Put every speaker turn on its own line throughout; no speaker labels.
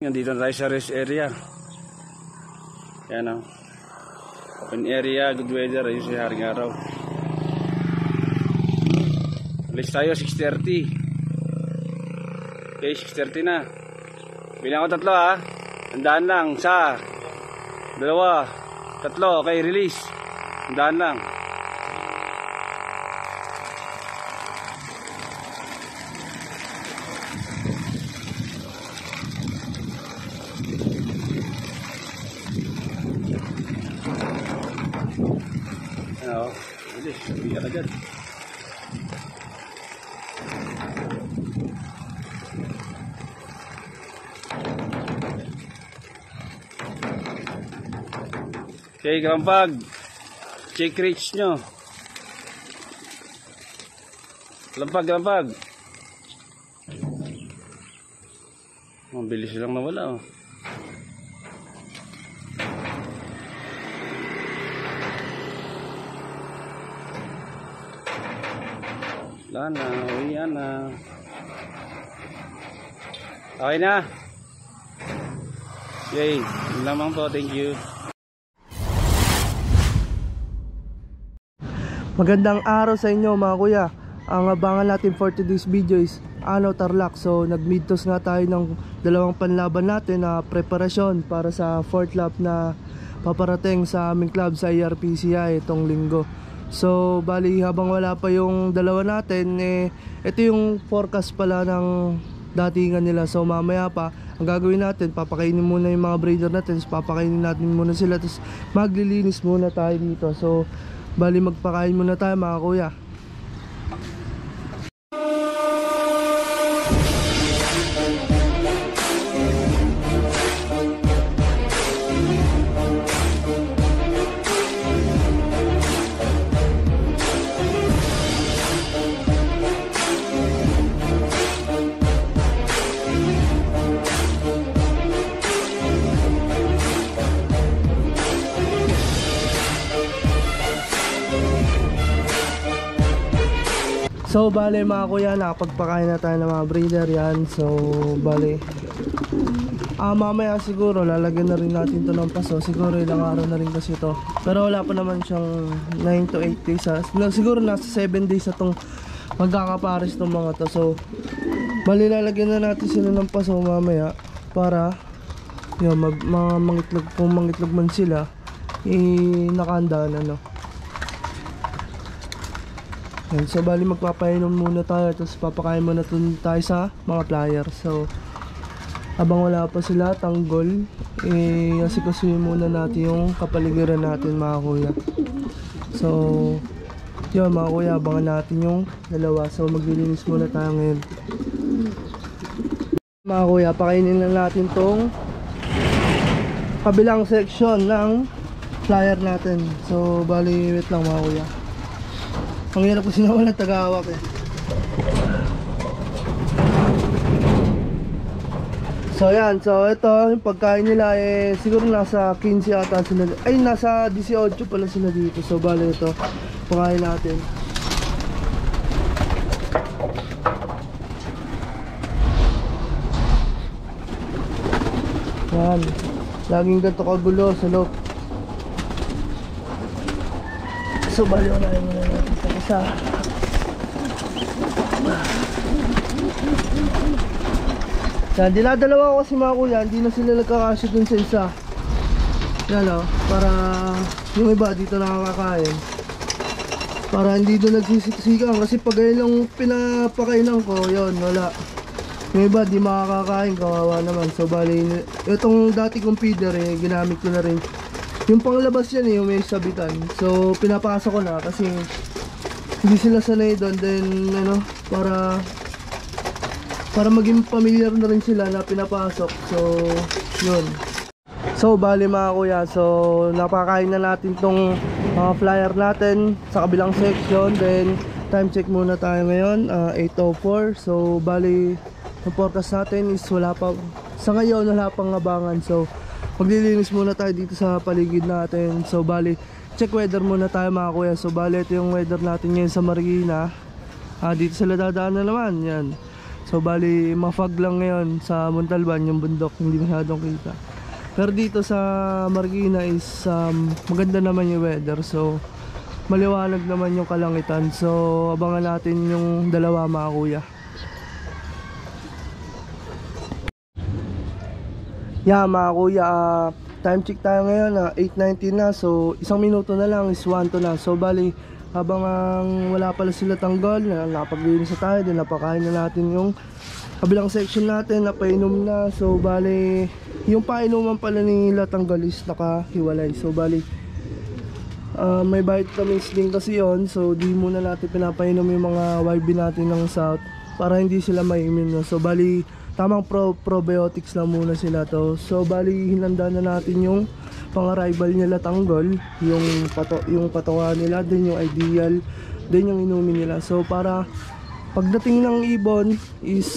Nandito na tayo sa rest area. Yan o. Open area, good weather. Ayun si haring araw. Alis tayo, 6:30. Okay, 6:30 na. Bilang ko 3 ha. Tandaan lang, 1, 2, 3. Okay, release. Tandaan lang. Ano, bilis, biya ka dyan. Okay, Kalampag, check reach nyo. Kalampag. Mabilis lang nawala oh. Wala na, uwian na. Okay na. Yay, yun lamang po, thank you.
Magandang araw sa inyo mga kuya. Ang abangan natin for today's video is Tarlac. So nag-midtoss nga tayo ng dalawang panlaban natin na preparasyon para sa 4th lap na paparating sa aming club sa IRPCI itong linggo. So bali habang wala pa yung dalawa natin, ito yung forecast pala ng datingan nila. So mamaya pa ang gagawin natin, papakainin muna yung mga breeder natin, papakainin natin muna sila, tapos maglilinis muna tayo dito. So bali magpakain muna tayo mga kuya. So bale mga kuya, nakapagpakain na tayo ng mga breeder yan. So bale mamaya siguro lalagyan na rin natin to ng paso. Siguro ilang araw na rin kasi to, pero wala pa naman siyang 9 to 8 days siguro nasa 7 days na tong magkakapares tong mga to. So bale lalagyan na natin sila ng paso mamaya para yun, mga mangitlog, kung mangitlog man sila nakahandaan ano. So bali magpapainom muna tayo, tapos papakain muna tayo sa mga pliers. So habang wala pa sila tanggol, asikasuhin muna natin yung kapaligiran natin mga kuya. So yun mga kuya, abangan natin yung dalawa. So maglilinis muna tayo ngayon mga kuya. Pakainin na natin tong kabilang section ng flyer natin. So bali wait lang mga kuya, ang hirap kasi na walang tagahawak eh. So yan, so ito yung pagkain nila siguro nasa 15 ata sila, ay nasa 18 pala sila dito. So bale ito, pagkain natin. Yan, laging ganito kagulo sa loob. So bale unahin muna natin sa isa. Yan, dinadalawa ko kasi mga kuya, hindi na sila nagkakasya dun sa isa. Yan o, para yung iba dito nakakakain, para hindi doon nagsisiksikan. Kasi pag ayun lang pinapakainan ko, yun, wala. Yung iba di makakakain, kawawa naman. So bali, itong dati kong feeder ginamit ko na rin. Yung panglabas yan yung may sabitan. So pinapasok ko na kasi hindi sila sanay doon. Then ano, para maging familiar na rin sila na pinapasok. So yun. So bali mga kuya, so napakain na natin tong mga flyer natin sa kabilang section. Then time check muna tayo ngayon, 8:04. So bali yung forecast natin is wala pa sa ngayon, wala pang abangan. So maglilinis muna tayo dito sa paligid natin. So bali check weather muna tayo mga kuya. So bali ito yung weather natin ngayon sa Marikina. Dito sila dadaan na naman yan. So bali mafag lang ngayon sa Montalban yung bundok, hindi masyadong kita. Pero dito sa Marikina is maganda naman yung weather. So maliwanag naman yung kalangitan. So abangan natin yung dalawa mga kuya. Yeah mga kuya, time check tayo ngayon, 8:19 na. So isang minuto na lang is 1 to na. So bali habang wala pala sila tanggol, napaglinis na tayo, din napakain na natin yung kabilang section natin, napainom na. So bali yung painuman pala nila tanggol is nakahiwalay. So bali may vitamins din kasi yon. So di muna natin pinapainom yung mga YB natin ng South para hindi sila maimin na. So bali tamang probiotics lang muna sila to. So bali hinanda na natin yung pang-arrival nila tanggol, yung patawa nila, din yung ideal, din yung inumin nila. So para pagdating ng ibon is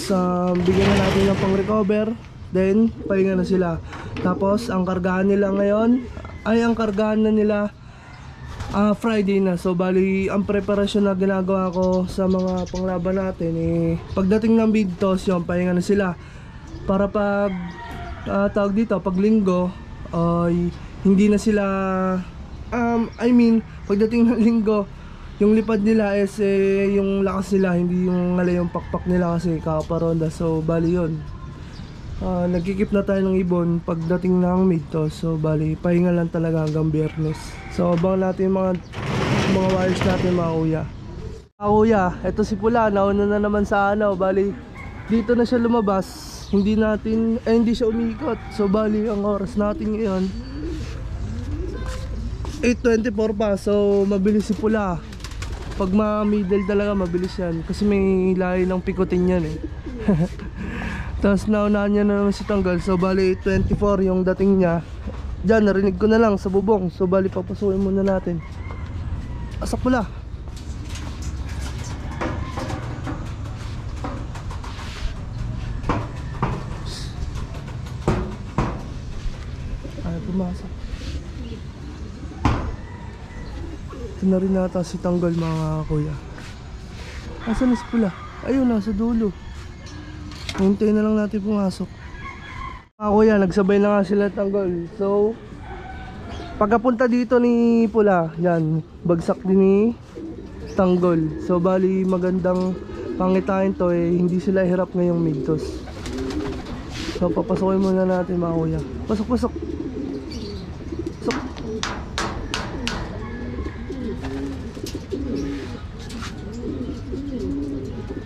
bigyan na natin ng pang-recover, then pahinga na sila. Tapos ang kargahan nila ngayon ay ang kargahan na nila Friday na. So bali ang preparasyon na ginagawa ko sa mga panglaban natin pagdating ng mid-toss yung pahinga na sila para pag tawag dito pag linggo ay hindi na sila pagdating ng linggo yung lipad nila is yung lakas nila, hindi yung ngalay yung pakpak nila kasi kakaparonda. So bali yun, nagkikip na tayo ng ibon pagdating ng mid-toss. So bali pahinga lang talaga hanggang Biyernes. So abangan natin yung mga wires natin mga kuya. Kuya, eto si Pula, nauna na naman sa bali dito na siya lumabas. Hindi siya umikot. So bali ang oras natin ngayon 8:24 pa. So mabilis si Pula. Pag ma-middle talaga mabilis yan kasi may lahi ng pikutin yan Tapos naunahan niya na naman si Tanggol. So bali 24 yung dating niya. Diyan narinig ko na lang sa bubong. So bali papasukin muna natin. Asak Pula. Ay pumasok. Ito na rin nata si Tanggol mga kuya. Asan na si Pula? Ayun, nasa dulo. Hintayin na lang natin pumasok. Mga kuya, nagsabay na nga sila Tanggol. So pagkapunta dito ni Pula, yan, bagsak din ni Tanggol. So bali magandang pangitain to hindi sila hirap ngayong mid-toss. So papasokin muna natin mga kuya. Pasok. Pasok.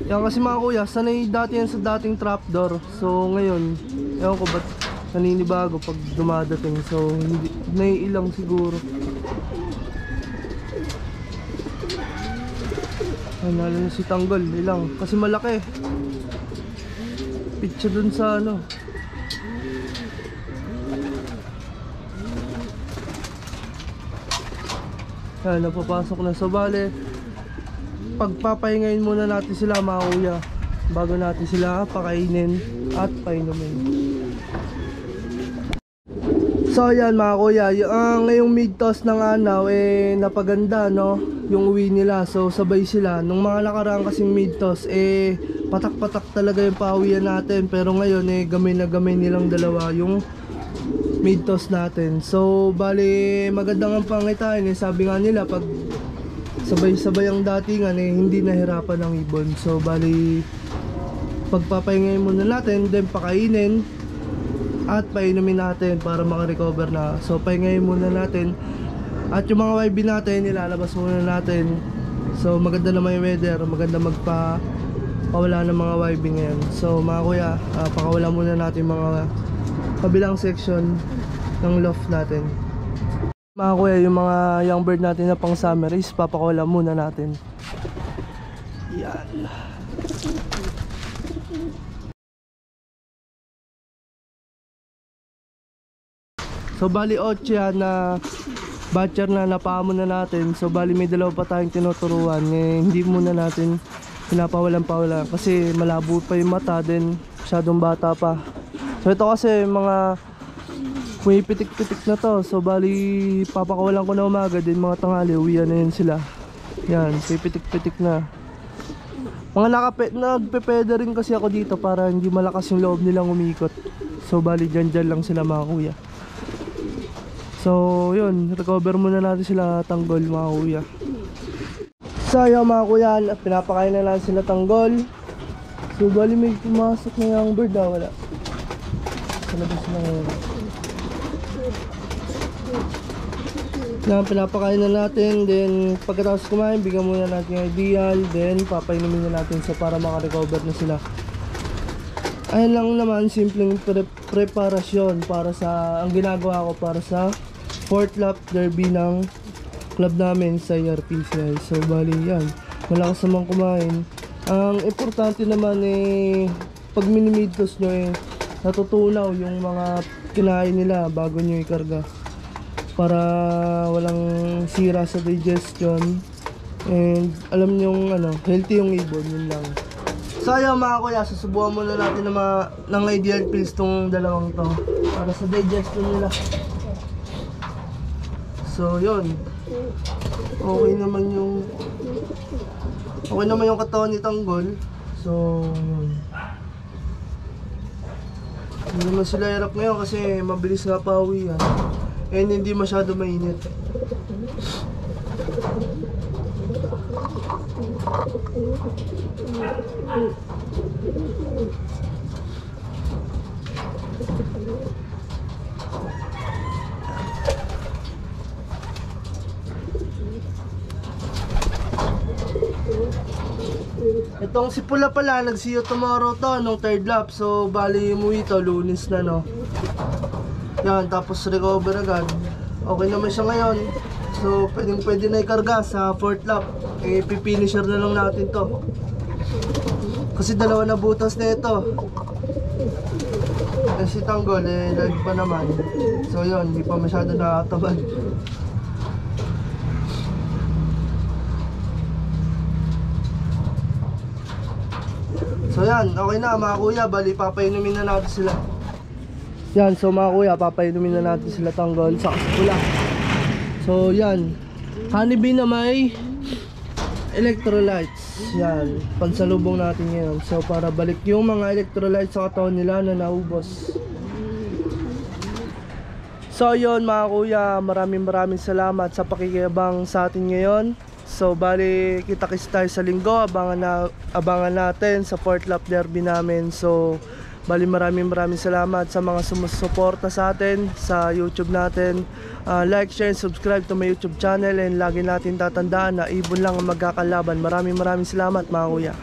Yan kasi mga kuya, sanay dati yan sa dating trapdoor. So ngayon, ewan ko ba't naninibago pag dumadating. So hindi, naiilang siguro. Ay, nalo na si Tanggol, ilang. Kasi malaki. Pitcha dun sa Yan, napapasok na. So bale, pagpapahingayin muna natin sila mga kuya bago natin sila pakainin at painumin. So yan mga kuya, ngayong mid-toss ng napaganda yung uwi nila. So sabay sila. Nung mga nakaraan kasing mid-toss patak-patak talaga yung pawian natin. Pero ngayon gamay na gamay nilang dalawa yung mid-toss natin. So bali magandang ang pangitain sabi nga nila pag sabay-sabay ang datingan hindi nahirapan ng ibon. So bali pagpapahingayin muna natin, then pakainin at painumin natin para makarecover na. So pahingayin muna natin at yung mga YB natin ilalabas muna natin. So maganda naman yung weather, maganda magpawala ng mga YB ngayon. So mga kuya, pakawala muna natin mga kabilang section ng loft natin. Mga kuya, yung mga young bird natin na pang summer is papakawala muna natin. Yan. So bali 8 yan na batcher na napahamon na natin. So bali may dalawa pa tayong tinuturuan. Hindi muna natin pinapawalan-pawalan kasi malabo pa yung mata, din masyadong bata pa. So ito kasi mga may pitik-pitik na to. So bali papakawalan ko na umaga, din mga tanghali uwian na yun sila. Yan, pitik-pitik na. Nagpe-peda rin kasi ako dito para hindi malakas yung loob nilang umikot. So bali dyan lang sila mga kuya. So yun, recover muna natin sila tanggol mga kuya. So yun mga kuya, pinapakain na lang sila tanggol. So bali may pumasok na yung bird wala. Sa labas na ngayon. Na pinapakain na natin, then pagkatapos kumain, bigyan muna natin yung ideal, then papainumin na natin para makarecover na sila. Ayun lang naman, simpleng preparasyon para sa, ang ginagawa ko para sa 4th lap derby ng club namin sa ERPCI. So bali yan, malakas naman kumain. Ang importante naman pag minimidtos nyo natutunaw yung mga kinain nila bago nyo ikarga, para walang sira sa digestion and alam nyong healthy yung ibon, yun lang. So ayun mga kuya, susubukan muna natin ng ideal pills tong dalawang to para sa digestion nila. So yun, okay naman yung katawan ni tanggol. So yun, hindi naman sila hirap ngayon kasi mabilis nga pauwi yan. And hindi masyado mainit. Itong si Pula pala, nag-see you tomorrow to nung 3rd lap. So bali umuwi to, Lunes na no. Yan, tapos recover agad. Okay naman siya ngayon. So pwede na ikarga sa 4th lap. Pipinisher na lang natin to. Kasi dalawa na butas na ito. Si tanggol live pa naman. So yun, hindi pa masyado nakatabad. So yan, okay na mga kuya, bali papainumin na natin sila. Yan, so mga kuya, papainumin na natin sila tanggol sa Pula. So yan, honeybee na may electrolytes. Yan, pansalubong natin ngayon. So para balik yung mga electrolytes sa katawan nila na naubos. So yun mga kuya, maraming salamat sa pakikibang sa atin ngayon. So bali kita-kits tayo sa linggo, abangan natin sa 4th lap derby namin. So bali maraming salamat sa mga sumusuporta sa atin sa YouTube natin. Like, share, and subscribe to my YouTube channel, and lagi natin tatandaan na ibon lang ang magkakalaban. Maraming salamat mga kuya.